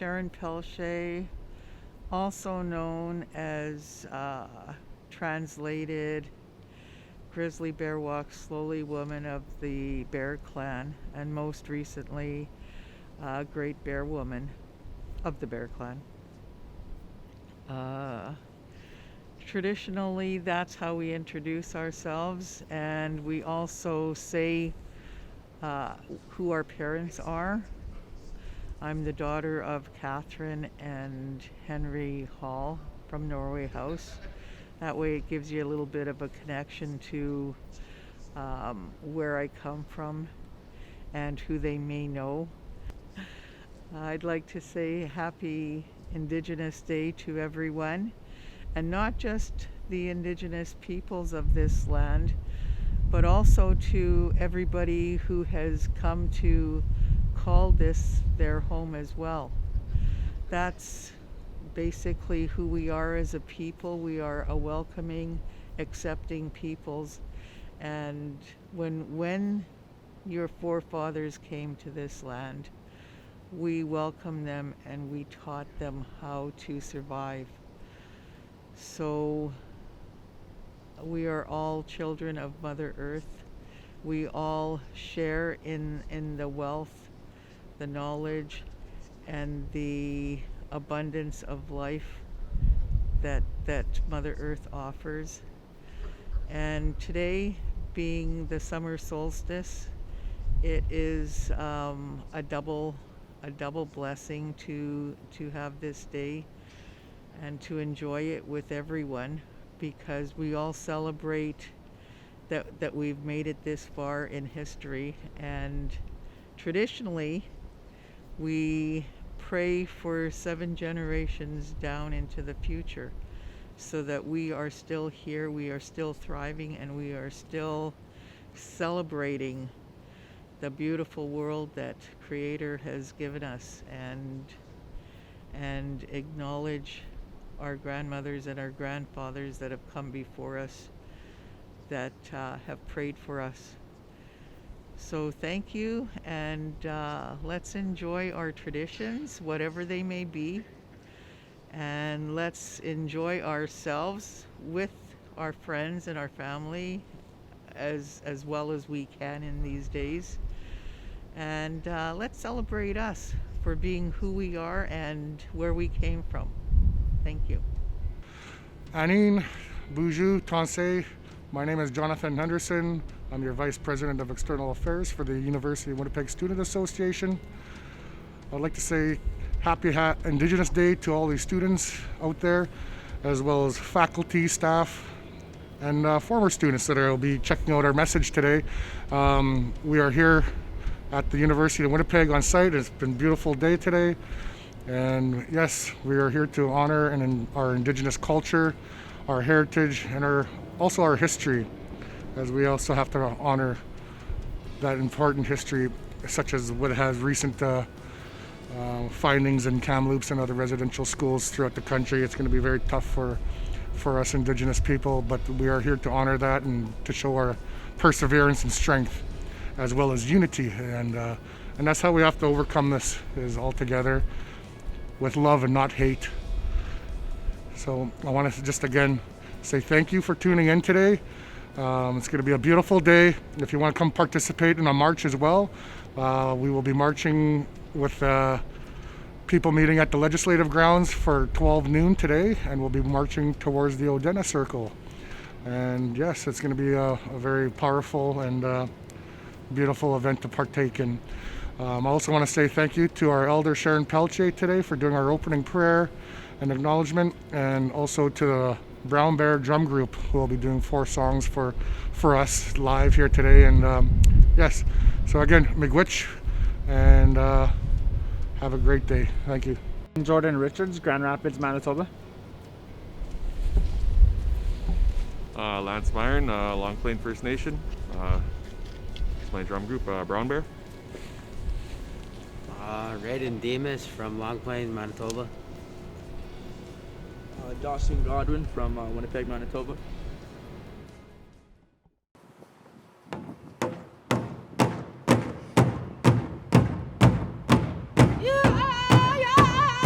Sharon Pelletier, also known as translated Grizzly Bear Walk Slowly Woman of the Bear Clan, and most recently Great Bear Woman of the Bear Clan. Traditionally, that's how we introduce ourselves, and we also say who our parents are. I'm the daughter of Catherine and Henry Hall from Norway House. That way it gives you a little bit of a connection to where I come from and who they may know. I'd like to say happy Indigenous Day to everyone, and not just the Indigenous peoples of this land, but also to everybody who has come to call this their home as well. That's basically who we are as a people. We are a welcoming, accepting peoples. And when your forefathers came to this land, we welcomed them and we taught them how to survive. So we are all children of Mother Earth. We all share in the wealth, the knowledge, and the abundance of life that Mother Earth offers. And today, being the summer solstice, it is a double blessing to have this day and to enjoy it with everyone, because we all celebrate that we've made it this far in history. And traditionally, we pray for 7 generations down into the future, so that we are still here, we are still thriving, and we are still celebrating the beautiful world that Creator has given us, and acknowledge our grandmothers and our grandfathers that have come before us, that have prayed for us. So thank you, and let's enjoy our traditions, whatever they may be, and let's enjoy ourselves with our friends and our family as well as we can in these days. And let's celebrate us for being who we are and where we came from. Thank you. Anin, Bonjour, Tansei. My name is Jonathan Henderson. I'm your Vice President of External Affairs for the University of Winnipeg Student Association. I'd like to say happy Indigenous Day to all these students out there, as well as faculty, staff, and former students that will be checking out our message today. We are here at the University of Winnipeg on site. It's been a beautiful day today. And yes, we are here to honor our Indigenous culture, our heritage, and also our history, as we also have to honor that important history, such as what has recent findings in Kamloops and other residential schools throughout the country. It's going to be very tough for us Indigenous people, but we are here to honor that and to show our perseverance and strength, as well as unity. And that's how we have to overcome this, is all together with love and not hate. So I want to just again say thank you for tuning in today. It's going to be a beautiful day. If you want to come participate in a march as well, we will be marching with people meeting at the legislative grounds for 12 noon today, and we'll be marching towards the Odena Circle. And yes, it's going to be a very powerful and beautiful event to partake in. I also want to say thank you to our Elder Sharon Pelletier today for doing our opening prayer and acknowledgement, and also to the Brown Bear Drum Group, who will be doing 4 songs for us live here today. And yes, so again, miigwech, and have a great day. Thank you. Jordan Richards, Grand Rapids, Manitoba. Lance Myron, Long Plain First Nation. It's my drum group, Brown Bear. Raiden Redfeather from Long Plain, Manitoba. Dawson Godwin from Winnipeg, Manitoba. UWSA!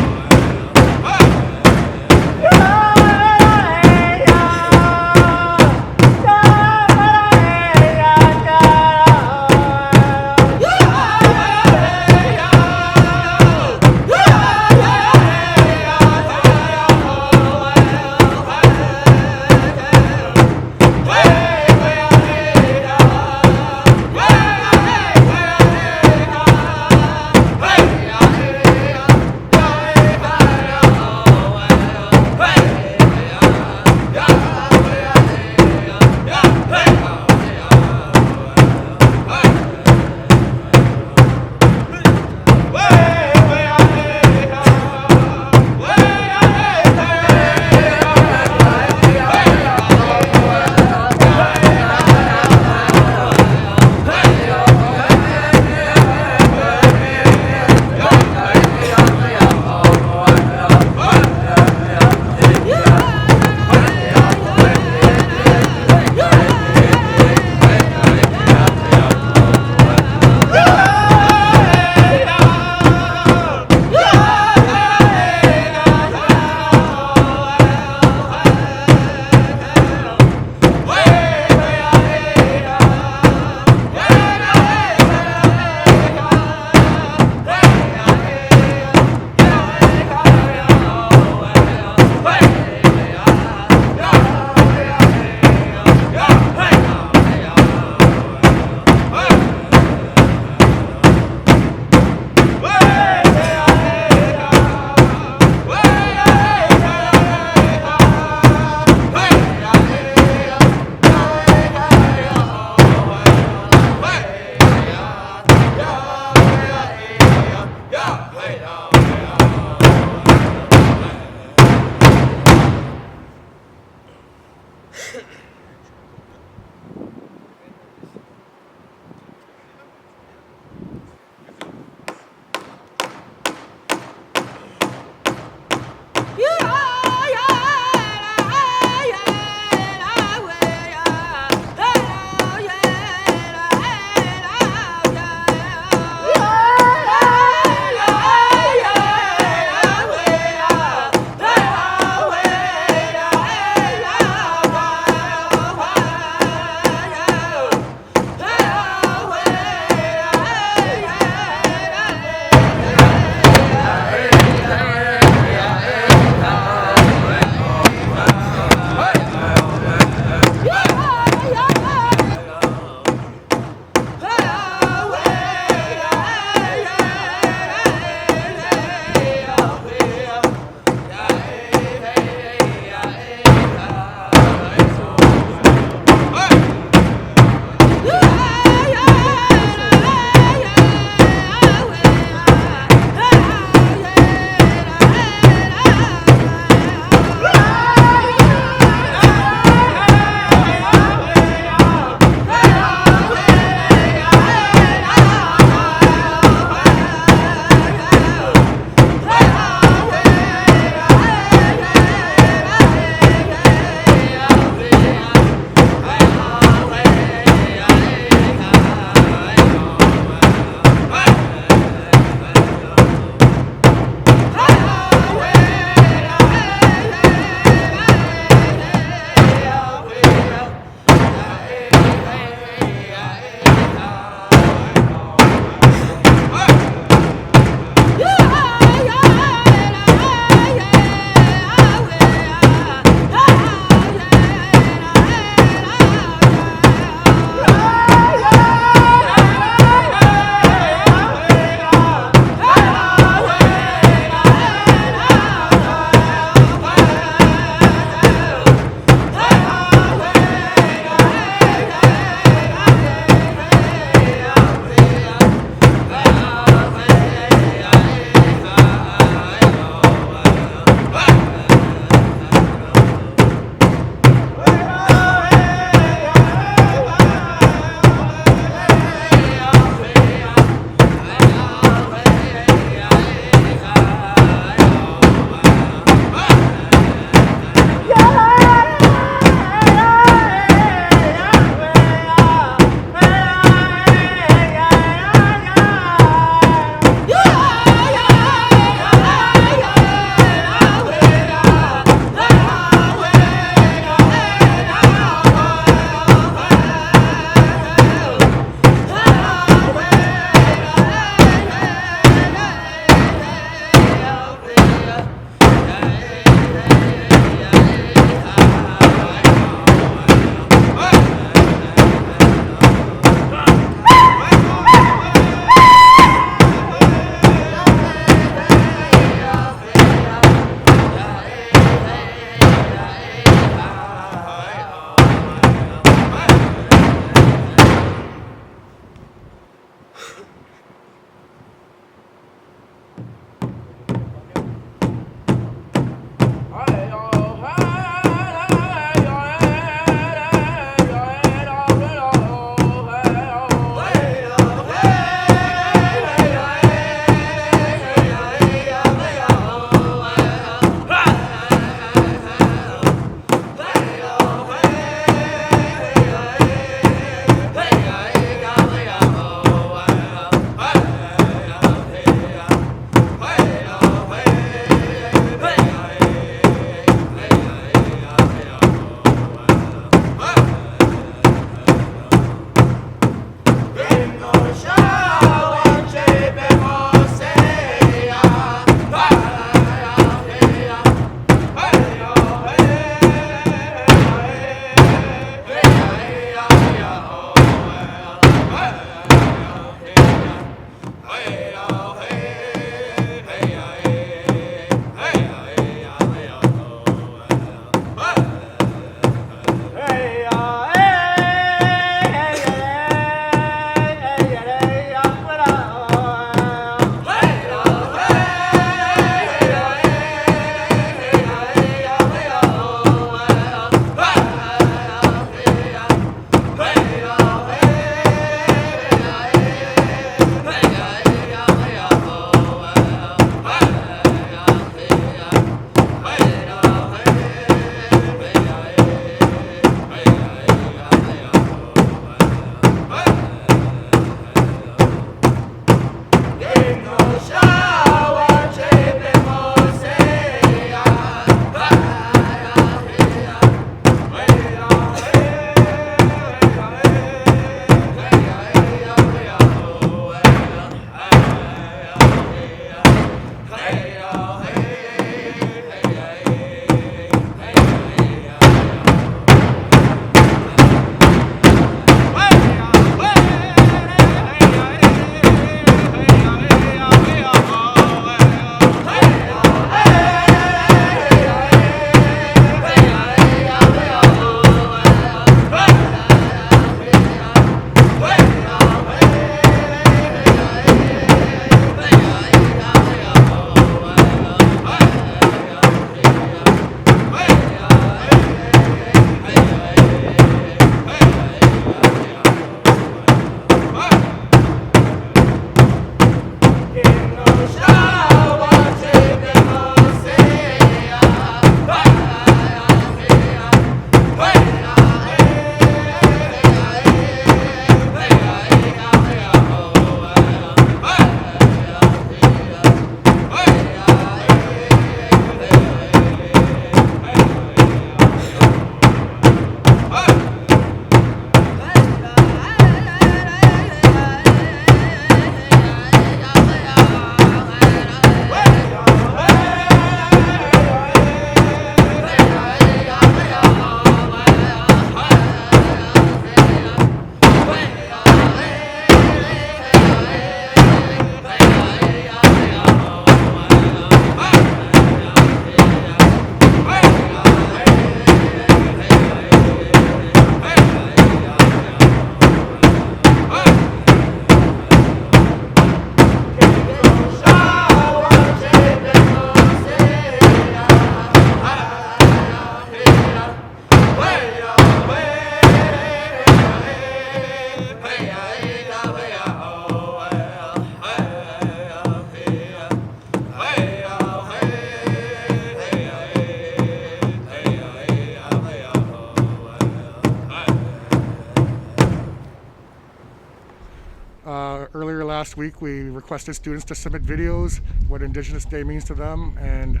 Earlier last week, we requested students to submit videos, what Indigenous Day means to them, and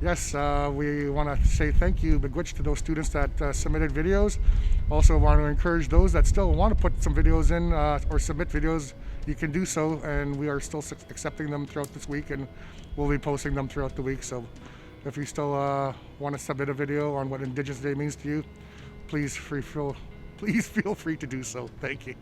yes, we want to say thank you, Miigwech, to those students that submitted videos. Also want to encourage those that still want to put some videos in or submit videos, you can do so, and we are still accepting them throughout this week, and we'll be posting them throughout the week. So if you still want to submit a video on what Indigenous Day means to you, please feel free to do so. Thank you.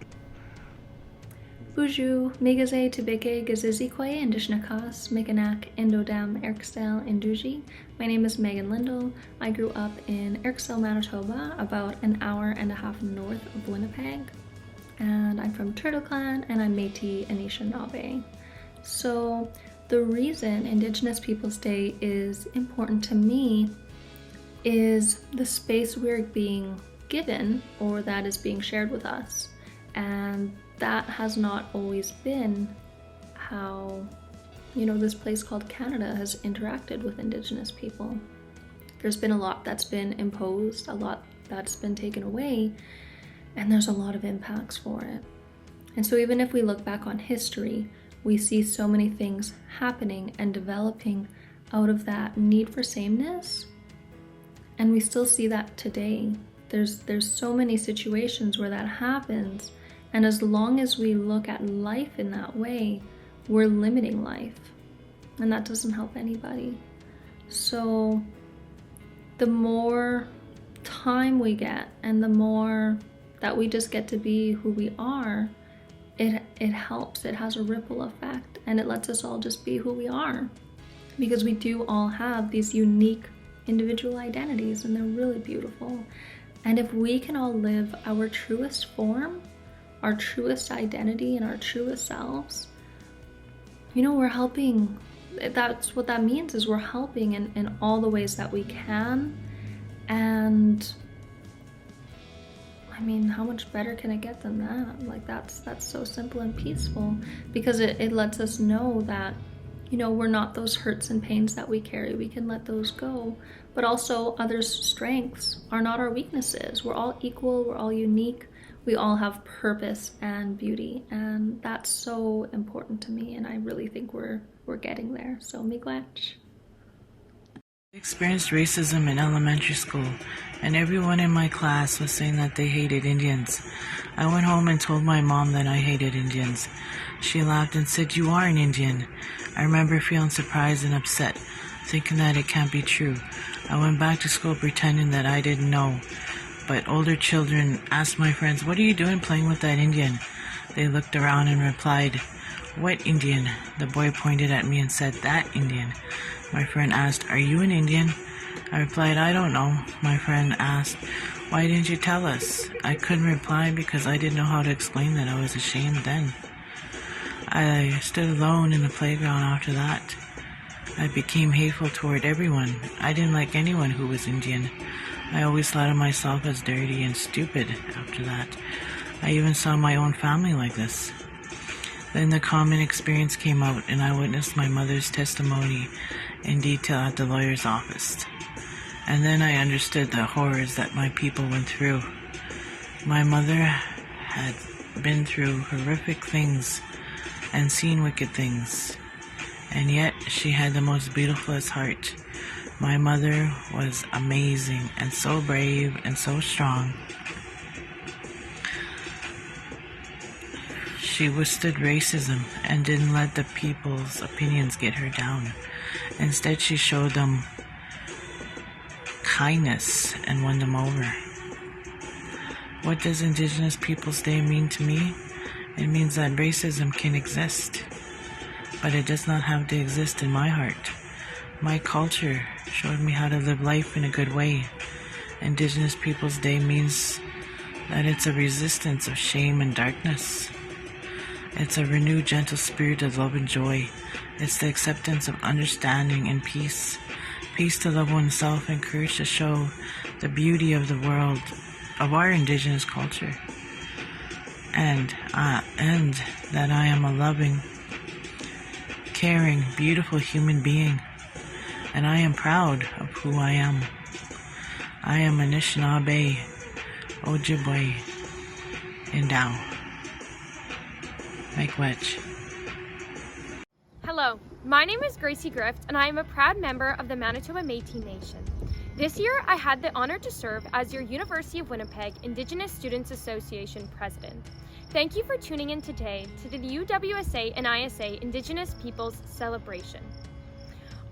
Buju, Megaze, Tibeke, Gazizikwe, Indishnakas, Meganak, Indodam, Erksdale, Induji. My name is Megan Lindell. I grew up in Erksdale, Manitoba, about an hour and a half north of Winnipeg. And I'm from Turtle Clan, and I'm Métis Anishinaabe. So the reason Indigenous Peoples Day is important to me is the space we're being given, or that is being shared with us. And that has not always been how, this place called Canada has interacted with Indigenous people. There's been a lot that's been imposed, a lot that's been taken away, and there's a lot of impacts for it. And so even if we look back on history, we see so many things happening and developing out of that need for sameness, and we still see that today. There's so many situations where that happens, and as long as we look at life in that way, we're limiting life, and that doesn't help anybody. So the more time we get, and the more that we just get to be who we are, it helps. It has a ripple effect, and it lets us all just be who we are, because we do all have these unique individual identities, and they're really beautiful. And if we can all live our truest form, our truest identity, and our truest selves, we're helping. That's what that means, is we're helping in all the ways that we can. And I mean, how much better can it get than that? Like, that's so simple and peaceful, because it lets us know that, we're not those hurts and pains that we carry. We can let those go. But also, others' strengths are not our weaknesses. We're all equal. We're all unique. we all have purpose and beauty, and that's so important to me, and I really think we're getting there. So miigwech. I experienced racism in elementary school, and everyone in my class was saying that they hated Indians. I went home and told my mom that I hated Indians. She laughed and said, "You are an Indian." I remember feeling surprised and upset, thinking that it can't be true. I went back to school pretending that I didn't know. But older children asked my friends, "What are you doing playing with that Indian?" They looked around and replied, "What Indian?" The boy pointed at me and said, "That Indian." My friend asked, "Are you an Indian?" I replied, "I don't know." My friend asked, "Why didn't you tell us?" I couldn't reply because I didn't know how to explain that I was ashamed then. I stood alone in the playground after that. I became hateful toward everyone. I didn't like anyone who was Indian. I always thought of myself as dirty and stupid after that. I even saw my own family like this. Then the common experience came out, and I witnessed my mother's testimony in detail at the lawyer's office. And then I understood the horrors that my people went through. My mother had been through horrific things and seen wicked things, and yet she had the most beautifulest heart. My mother was amazing and so brave and so strong. She withstood racism and didn't let the people's opinions get her down. Instead, she showed them kindness and won them over. What does Indigenous Peoples Day mean to me? It means that racism can exist, but it does not have to exist in my heart. My culture showed me how to live life in a good way. Indigenous Peoples Day means that it's a resistance of shame and darkness. It's a renewed, gentle spirit of love and joy. It's the acceptance of understanding and peace. Peace to love oneself and courage to show the beauty of the world, of our Indigenous culture. And that I am a loving, caring, beautiful human being. And I am proud of who I am. I am Anishinaabe, Ojibwe, and Dao. Miigwech. Hello, my name is Gracie Grift, and I am a proud member of the Manitoba Métis Nation. This year, I had the honor to serve as your University of Winnipeg Indigenous Students Association President. Thank you for tuning in today to the UWSA and ISA Indigenous Peoples Celebration.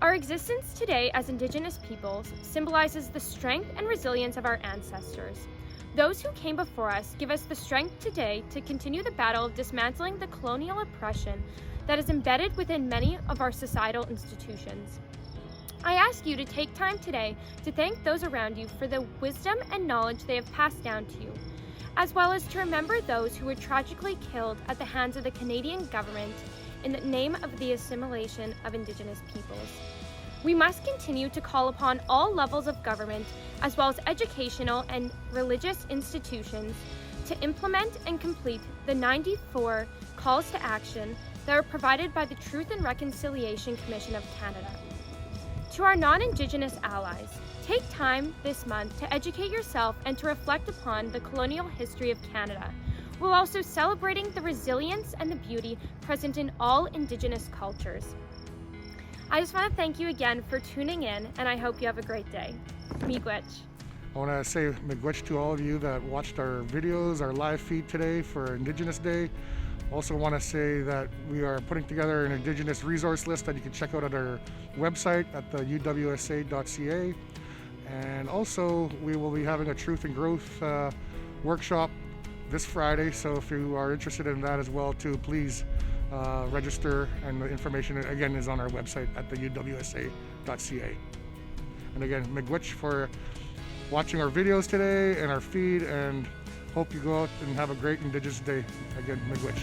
Our existence today as Indigenous peoples symbolizes the strength and resilience of our ancestors. Those who came before us give us the strength today to continue the battle of dismantling the colonial oppression that is embedded within many of our societal institutions. I ask you to take time today to thank those around you for the wisdom and knowledge they have passed down to you, as well as to remember those who were tragically killed at the hands of the Canadian government in the name of the assimilation of Indigenous peoples. We must continue to call upon all levels of government, as well as educational and religious institutions, to implement and complete the 94 calls to action that are provided by the Truth and Reconciliation Commission of Canada. To our non-Indigenous allies, take time this month to educate yourself and to reflect upon the colonial history of Canada, while also celebrating the resilience and the beauty present in all Indigenous cultures. I just want to thank you again for tuning in, and I hope you have a great day. Miigwech. I want to say miigwech to all of you that watched our videos, our live feed today for Indigenous Day. Also want to say that we are putting together an Indigenous resource list that you can check out at our website at the theuwsa.ca. And also we will be having a Truth and Growth workshop this Friday, so if you are interested in that as well too, please register, and the information again is on our website at the UWSA.ca. And again, miigwech for watching our videos today and our feed, and hope you go out and have a great Indigenous Day. Again, miigwech.